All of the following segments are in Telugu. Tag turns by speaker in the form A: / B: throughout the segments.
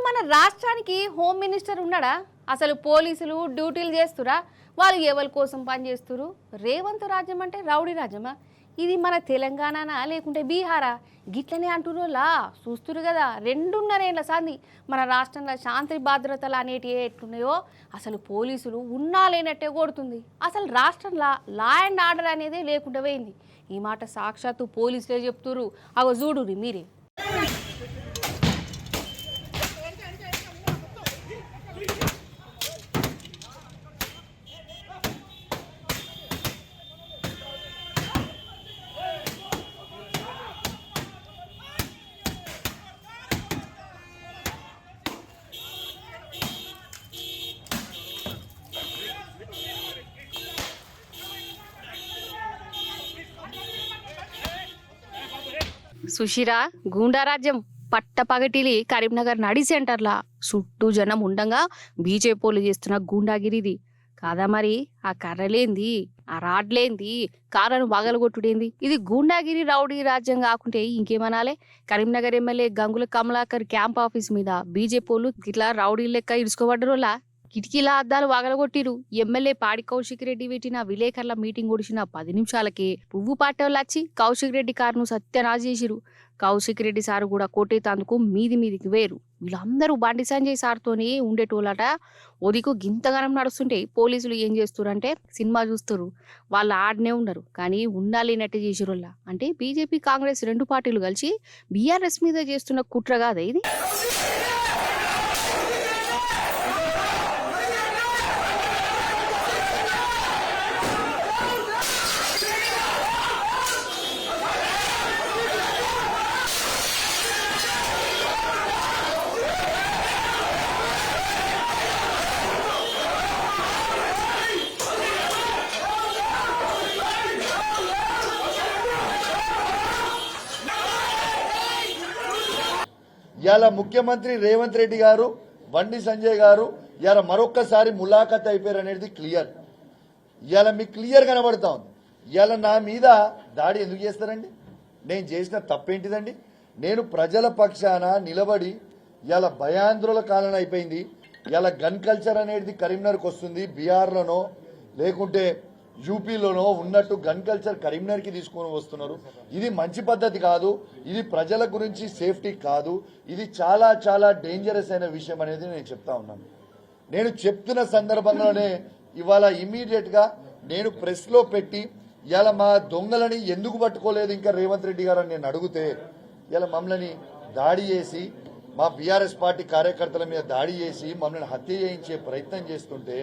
A: మన రాష్ట్రానికి హోమ్ మినిస్టర్ ఉన్నాడా? అసలు పోలీసులు డ్యూటీలు చేస్తురా? వాళ్ళు ఎవరి కోసం పనిచేస్తురు? రేవంత్ రాజ్యం అంటే రౌడీ రాజ్యమా? ఇది మన తెలంగాణనా లేకుంటే బీహారా? గిట్లనే అంటురోలా చూస్తురు కదా. 2.5 ఏళ్ల సంది మన రాష్ట్రంలో శాంతి భద్రతలు అనేటివి ఎట్లున్నాయో అసలు పోలీసులు ఉన్నా లేనట్టే కొడుతుంది. అసలు రాష్ట్రంలో లా అండ్ ఆర్డర్ అనేది లేకుండా పోయింది. ఈ మాట సాక్షాత్తు పోలీసులే చెప్తురు. అగో చూడురి మీరే. సుషిరా గూండారాజ్యం పట్టపగటిలి కరీంనగర్ నడి సెంటర్లా చుట్టూ జనం ఉండంగా బీజేపీలు చేస్తున్న గూండాగిరిది కాదా మరి? ఆ కర్రలేంది, ఆ రాడ్లేంది, కారను వగలగొట్టుడేంది? ఇది గూండాగిరి రౌడీ రాజ్యం కాకుంటే ఇంకేమనాలే? Karimnagar MLA Gangula Kamalakar camp office మీద బీజేపీలు ఇట్లా రౌడీ లెక్క ఇరుచుకోబడ్డరోలా కిటికీల అద్దాలు వగలగొట్టిరు. ఎమ్మెల్యే పాడి కౌశిక్ రెడ్డి పెట్టిన విలేకరుల మీటింగ్ ఒడిచిన 10 నిమిషాలకే పువ్వు పాటోళ్ళు వచ్చి కౌశిక్ రెడ్డి కారును సత్యనాశ చేసిరు. కౌశిక్ రెడ్డి సారు కూడా కొట్టేతందుకు మీదికి వేరు. వీళ్ళందరూ బండి సంజయ్ సార్తోనే ఉండేటోళ్ళట. ఒదికు గింతగానం నడుస్తుంటే పోలీసులు ఏం చేస్తురంటే సినిమా చూస్తురు. వాళ్ళు ఆడనే ఉన్నారు కానీ ఉండాలేనట్టే చేసిరోళ్ళ. అంటే బీజేపీ కాంగ్రెస్ 2 పార్టీలు కలిసి బీఆర్ఎస్ మీద చేస్తున్న కుట్ర కాదా ఇది?
B: ఇవాళ ముఖ్యమంత్రి రేవంత్ రెడ్డి గారు, బండి సంజయ్ గారు ఇవాళ మరొక్కసారి ములాఖత్ అయిపోయారు అనేది క్లియర్. ఇవాళ మీకు క్లియర్ కనబడతా ఉంది. ఇవాళ నా మీద దాడి ఎందుకు చేస్తారండి? నేను చేసిన తప్పేంటిదండి? నేను ప్రజల పక్షాన నిలబడి ఇవాళ భయాందోళన కాలం అయిపోయింది. ఇవాళ గన్ కల్చర్ అనేది కరీంనగర్కి వస్తుంది. బీహార్లోనో లేకుంటే యూపీలోనో ఉన్నట్టు గన్ కల్చర్ కరీంనగర్కి తీసుకొని వస్తున్నారు. ఇది మంచి పద్ధతి కాదు. ఇది ప్రజల గురించి సేఫ్టీ కాదు. ఇది చాలా చాలా డేంజరస్ అయిన విషయం అనేది నేను చెప్తా ఉన్నాను. నేను చెప్తున్న సందర్భంలోనే ఇవాళ ఇమీడియట్ గా నేను ప్రెస్ లో పెట్టి ఇవాళ మా దొంగలని ఎందుకు పట్టుకోలేదు ఇంకా రేవంత్ రెడ్డి గారు అని నేను అడిగితే ఇవాళ మమ్మల్ని దాడి చేసి మా బీఆర్ఎస్ పార్టీ కార్యకర్తల మీద దాడి చేసి మమ్మల్ని హత్య చేయించే ప్రయత్నం చేస్తుంటే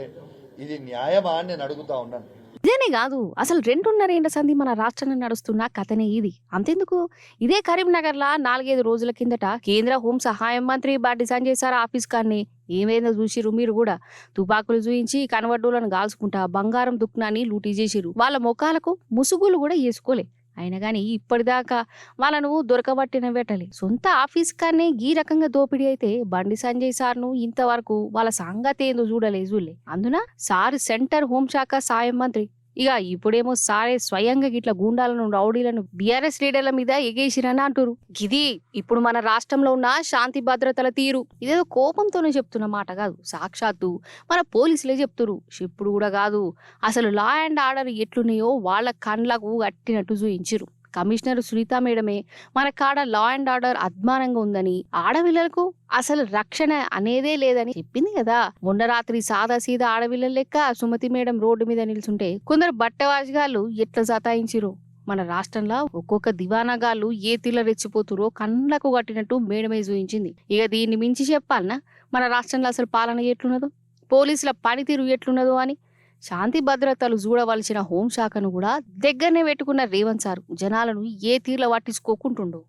B: ఇది న్యాయమా అని నేను అడుగుతా ఉన్నాను.
A: ఇదేనే కాదు, అసలు 2.5 ఏళ్ల సంది మన రాష్ట్రంలో నడుస్తున్న కథనే ఇది. అంతెందుకు, ఇదే కరీంనగర్లా 4-5 రోజుల కిందట కేంద్ర హోం సహాయ మంత్రి బండి సంజయ్ సార్ ఆఫీస్ కాన్ని ఏమైందో చూసిరు మీరు కూడా. తుపాకులు చూయించి కనవడ్డోలను గాల్చుకుంటా బంగారం దుక్నాన్ని లూటీ చేసిరు. వాళ్ళ ముఖాలకు ముసుగులు కూడా వేసుకోలే. అయినా గాని ఇప్పటిదాకా వాళ్ళను దొరకబట్టిన వెట్టలే. సొంత ఆఫీస్ కానే ఈ రకంగా దోపిడీ అయితే బండి సంజయ్ సార్ను ఇంతవరకు వాళ్ళ సంగతి ఏందో చూడలే. అందున సార్ సెంటర్ హోంశాఖ సాయం మంత్రి. ఇక ఇప్పుడేమో సారే స్వయంగా గిట్ల గూండాలను రౌడీలను బీఆర్ఎస్ లీడర్ల మీద ఎగేసిరని అంటారు. ఇది ఇప్పుడు మన రాష్ట్రంలో ఉన్న శాంతి భద్రతల తీరు. ఇదేదో కోపంతోనే చెప్తున్న మాట కాదు, సాక్షాత్తు మన పోలీసులే చెప్తురు. ఇప్పుడు కూడా కాదు, అసలు లా అండ్ ఆర్డర్ ఎట్లున్నాయో వాళ్ళ కండ్లకు కట్టినట్టు చూయించిరు. కమిషనర్ సునీత మేడమే మన కాడ లా అండ్ ఆర్డర్ అద్మానంగా ఉందని, ఆడపిల్లలకు అసలు రక్షణ అనేదే లేదని చెప్పింది కదా. మొన్న రాత్రి సాదా సీదా ఆడపిల్లల లెక్క సుమతి మేడం రోడ్డు మీద నిల్చుంటే కొందరు బట్టవాజిగాళ్ళు ఎట్లా సతాయించిరో. మన రాష్ట్రంలో ఒక్కొక్క దివానాగాళ్ళు ఏ తీర్ల రెచ్చిపోతురో కండ్లకు కట్టినట్టు మేడమే చూయించింది. ఇక దీన్ని మించి చెప్పాలనా మన రాష్ట్రంలో అసలు పాలన ఎట్లున్నదో, పోలీసుల పనితీరు ఎట్లున్నదో అని? శాంతి భద్రతలు చూడవలసిన హోంశాఖను కూడా దగ్గరనే పెట్టుకున్న రేవంత్ సారు జనాలను ఏ తీర్ల పట్టించుకోకుంటుండో.